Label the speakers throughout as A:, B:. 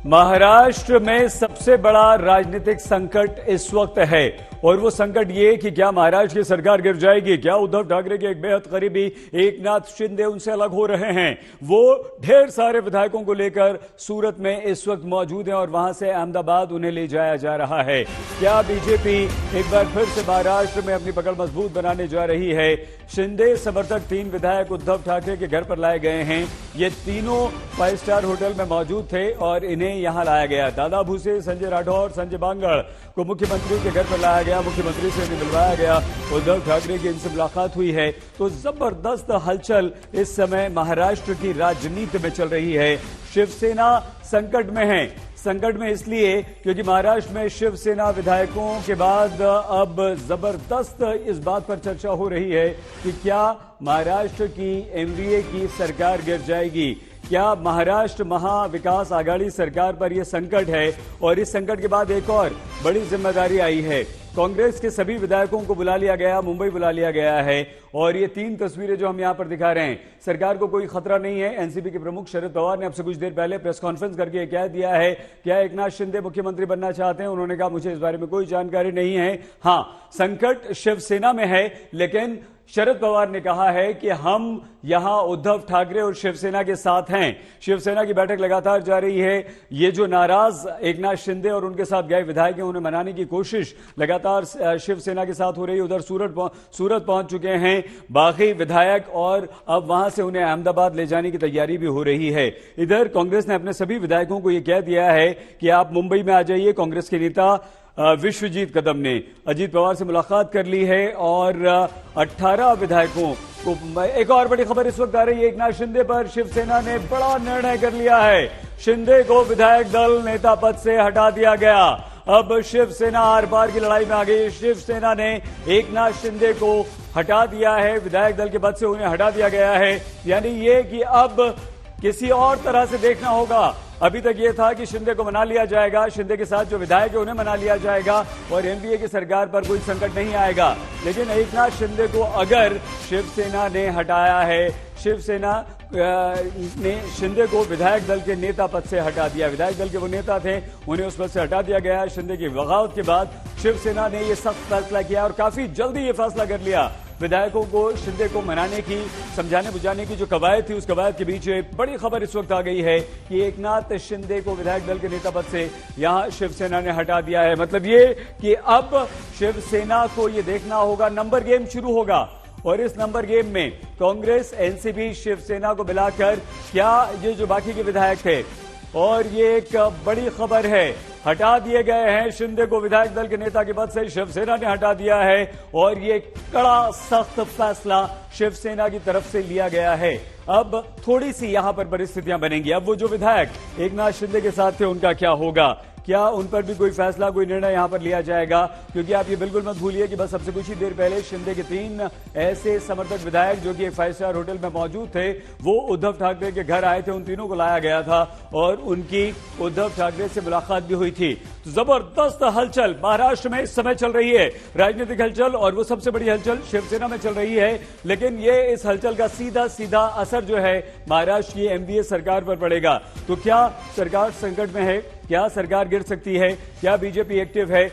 A: महाराष्ट्र में सबसे बड़ा राजनीतिक संकट इस वक्त है और वो संकट ये कि क्या महाराष्ट्र की सरकार गिर जाएगी, क्या उद्धव ठाकरे के एक बेहद करीबी एकनाथ शिंदे उनसे अलग हो रहे हैं। वो ढेर सारे विधायकों को लेकर सूरत में इस वक्त मौजूद हैं और वहां से अहमदाबाद उन्हें ले जाया जा रहा है। क्या बीजेपी एक बार फिर से महाराष्ट्र में अपनी पकड़ मजबूत बनाने जा रही है। शिंदे समर्थक 3 विधायक उद्धव ठाकरे के घर पर लाए गए हैं। ये तीनों 5 स्टार होटल में मौजूद थे और इन्हें यहां लाया गया। दादा भूसे, संजय राठौर, संजय बांगड़ को मुख्यमंत्री के घर पर लाया गया। मुख्यमंत्री से इन्हें मिलवाया गया। उद्धव ठाकरे की इनसे मुलाकात हुई है। तो जबरदस्त हलचल इस समय महाराष्ट्र की राजनीति में चल रही है। शिवसेना संकट में है। संकट में इसलिए क्योंकि महाराष्ट्र में शिवसेना विधायकों के बाद अब जबरदस्त इस बात पर चर्चा हो रही है कि क्या महाराष्ट्र की एनडीए की सरकार गिर जाएगी। क्या महाराष्ट्र महाविकास आघाड़ी सरकार पर यह संकट है। और इस संकट के बाद एक और बड़ी जिम्मेदारी आई है। कांग्रेस के सभी विधायकों को बुला लिया गया, मुंबई बुला लिया गया है। और ये 3 तस्वीरें जो हम यहां पर दिखा रहे हैं, सरकार को कोई खतरा नहीं है। एनसीपी के प्रमुख शरद पवार ने अब से कुछ देर पहले प्रेस कॉन्फ्रेंस करके कह दिया है क्या एकनाथ शिंदे मुख्यमंत्री बनना चाहते हैं। उन्होंने कहा मुझे इस बारे में कोई जानकारी नहीं है। हां, संकट शिवसेना में है, लेकिन शरद पवार ने कहा है कि हम यहां उद्धव ठाकरे और शिवसेना के साथ हैं। शिवसेना की बैठक लगातार जारी है। ये जो नाराज एकनाथ शिंदे और उनके साथ गए विधायक हैं, उन्हें मनाने की कोशिश लगातार शिवसेना के साथ हो रही है। उधर सूरत पहुंच चुके हैं बाकी विधायक और अब वहां से उन्हें अहमदाबाद ले जाने की तैयारी भी हो रही है। इधर कांग्रेस ने अपने सभी विधायकों को यह कह दिया है कि आप मुंबई में आ जाइए। कांग्रेस के नेता विश्वजीत कदम ने अजीत पवार से मुलाकात कर ली है और 18 विधायकों को। एक और बड़ी खबर इस वक्त आ रही है एकनाथ शिंदे पर। शिवसेना ने बड़ा निर्णय कर लिया है। शिंदे को विधायक दल नेता पद से हटा दिया गया। अब शिवसेना आर पार की लड़ाई में आ गई। शिवसेना ने एकनाथ शिंदे को हटा दिया है। विधायक दल के पद से उन्हें हटा दिया गया है। यानी ये कि अब किसी और तरह से देखना होगा। अभी तक यह था कि शिंदे को मना लिया जाएगा, शिंदे के साथ जो विधायक है उन्हें मना लिया जाएगा और एनडीए की सरकार पर कोई संकट नहीं आएगा। लेकिन एकनाथ शिंदे को अगर शिवसेना ने हटाया है, शिवसेना ने शिंदे को विधायक दल के नेता पद से हटा दिया। विधायक दल के वो नेता थे, उन्हें उस पद से हटा दिया गया। शिंदे की बगावत के बाद शिवसेना ने यह सख्त फैसला किया और काफी जल्दी यह फैसला कर लिया। विधायकों को शिंदे को मनाने की, समझाने बुझाने की जो कवायद थी, उस कवायद के बीच एक बड़ी खबर इस वक्त आ गई है कि एकनाथ शिंदे को विधायक दल के नेता पद से यहां शिवसेना ने हटा दिया है। मतलब ये कि अब शिवसेना को ये देखना होगा, नंबर गेम शुरू होगा। और इस नंबर गेम में कांग्रेस, एनसीपी, शिवसेना को मिलाकर क्या ये जो बाकी के विधायक थे, और ये एक बड़ी खबर है, हटा दिए गए हैं शिंदे को विधायक दल के नेता के पद से। शिवसेना ने हटा दिया है और ये कड़ा सख्त फैसला शिवसेना की तरफ से लिया गया है। अब थोड़ी सी यहां पर परिस्थितियां बनेंगी। अब वो जो विधायक एकनाथ शिंदे के साथ थे उनका क्या होगा, क्या उन पर भी कोई फैसला, कोई निर्णय यहां पर लिया जाएगा। क्योंकि आप ये बिल्कुल मत भूलिए कि बस सबसे कुछ ही देर पहले शिंदे के 3 ऐसे समर्थक विधायक जो कि एक 5 स्टार होटल में मौजूद थे, वो उद्धव ठाकरे के घर आए थे। उन तीनों को लाया गया था और उनकी उद्धव ठाकरे से मुलाकात भी हुई थी। तो जबरदस्त हलचल महाराष्ट्र में इस समय चल रही है, राजनीतिक हलचल, और वो सबसे बड़ी हलचल शिवसेना में चल रही है। लेकिन ये इस हलचल का सीधा सीधा असर जो है महाराष्ट्र की एनडीए सरकार पर पड़ेगा। तो क्या सरकार संकट में है, क्या सरकार गिर सकती है, क्या बीजेपी एक्टिव है।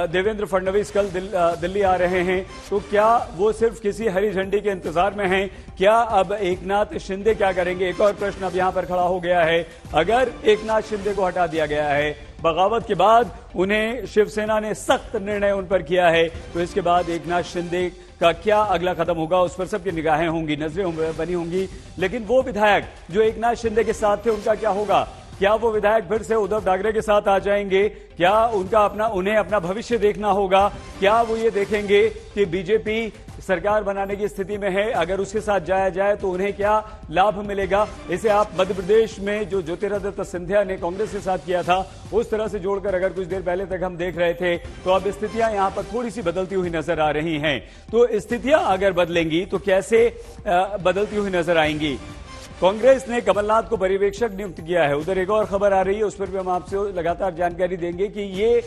A: देवेंद्र फडणवीस कल दिल्ली आ रहे हैं, तो क्या वो सिर्फ किसी हरी झंडी के इंतजार में हैं। क्या अब एकनाथ शिंदे क्या करेंगे, एक और प्रश्न अब यहां पर खड़ा हो गया है। अगर एकनाथ शिंदे को हटा दिया गया है, बगावत के बाद उन्हें शिवसेना ने सख्त निर्णय उन पर किया है, तो इसके बाद एकनाथ शिंदे का क्या अगला कदम होगा, उस पर सबकी निगाहें होंगी, नजरें बनी होंगी। लेकिन वो विधायक जो एकनाथ शिंदे के साथ थे, उनका क्या होगा। क्या वो विधायक फिर से उद्धव ठाकरे के साथ आ जाएंगे। क्या उन्हें अपना भविष्य देखना होगा। क्या वो ये देखेंगे कि बीजेपी सरकार बनाने की स्थिति में है, अगर उसके साथ जाया जाए तो उन्हें क्या लाभ मिलेगा। इसे आप मध्य प्रदेश में जो ज्योतिरादित्य सिंधिया ने कांग्रेस के साथ किया था, उस तरह से जोड़कर अगर कुछ देर पहले तक हम देख रहे थे, तो अब स्थितियां यहां पर थोड़ी सी बदलती हुई नजर आ रही हैं। तो स्थितियां अगर बदलेंगी तो कैसे बदलती हुई नजर आएंगी। कांग्रेस ने कमलनाथ को पर्यवेक्षक नियुक्त किया है। उधर एक और खबर आ रही है, उस पर भी हम आपसे लगातार जानकारी देंगे कि ये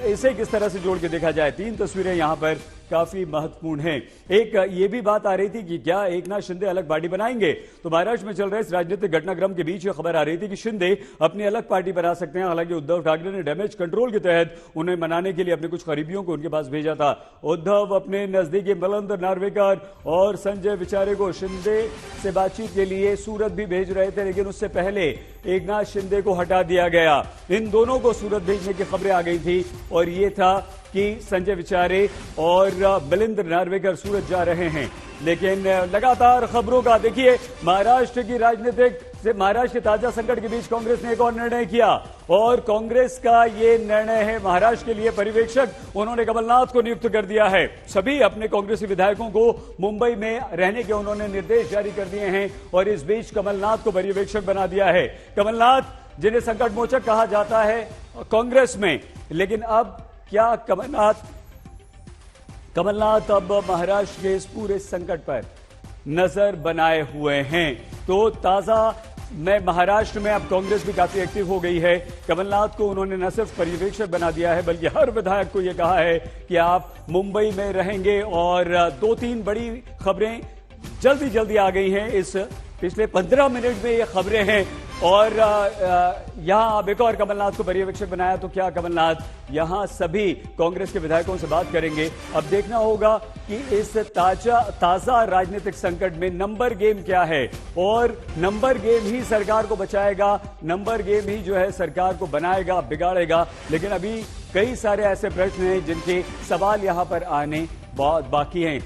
A: इसे किस तरह से जोड़ के देखा जाए। 3 तस्वीरें यहां पर काफी महत्वपूर्ण है। एक ये भी बात आ रही थी कि क्या एकनाथ शिंदे अलग पार्टी बनाएंगे। तो महाराष्ट्र में चल रहे इस राजनीतिक घटनाक्रम के बीच ये खबर आ रही थी कि शिंदे अपनी अलग पार्टी बना सकते हैं। हालांकि उद्धव ठाकरे ने डैमेज कंट्रोल के तहत उन्हें मनाने के लिए अपने कुछ करीबियों को उनके पास भेजा था। उद्धव अपने नजदीकी मिलिंद नार्वेकर और संजय विचारे को शिंदे से बातचीत के लिए सूरत भी भेज रहे थे, लेकिन उससे पहले एकनाथ शिंदे को हटा दिया गया। इन दोनों को सूरत भेजने की खबरें आ गई थी और ये था कि संजय विचारे और मिलिंद नार्वेकर सूरत जा रहे हैं। लेकिन लगातार खबरों का देखिए, महाराष्ट्र की राजनीतिक से महाराष्ट्र के ताजा संकट के बीच कांग्रेस ने एक और निर्णय किया और कांग्रेस का ये निर्णय है महाराष्ट्र के लिए पर्यवेक्षक उन्होंने कमलनाथ को नियुक्त कर दिया है। सभी अपने कांग्रेसी विधायकों को मुंबई में रहने के उन्होंने निर्देश जारी कर दिए हैं और इस बीच कमलनाथ को पर्यवेक्षक बना दिया है। कमलनाथ जिन्हें संकट मोचक कहा जाता है कांग्रेस में, लेकिन अब क्या कमलनाथ अब महाराष्ट्र के इस पूरे संकट पर नजर बनाए हुए हैं। तो ताजा में महाराष्ट्र में अब कांग्रेस भी काफी एक्टिव हो गई है। कमलनाथ को उन्होंने न सिर्फ पर्यवेक्षक बना दिया है बल्कि हर विधायक को यह कहा है कि आप मुंबई में रहेंगे। और 2-3 बड़ी खबरें जल्दी आ गई हैं इस पिछले 15 मिनट में ये खबरें हैं। और यहां अब एक और कमलनाथ को पर्यवेक्षक बनाया, तो क्या कमलनाथ यहां सभी कांग्रेस के विधायकों से बात करेंगे। अब देखना होगा कि इस ताजा राजनीतिक संकट में नंबर गेम क्या है और नंबर गेम ही सरकार को बचाएगा, नंबर गेम ही जो है सरकार को बनाएगा, बिगाड़ेगा। लेकिन अभी कई सारे ऐसे प्रश्न हैं जिनके सवाल यहां पर आने बहुत बाकी हैं।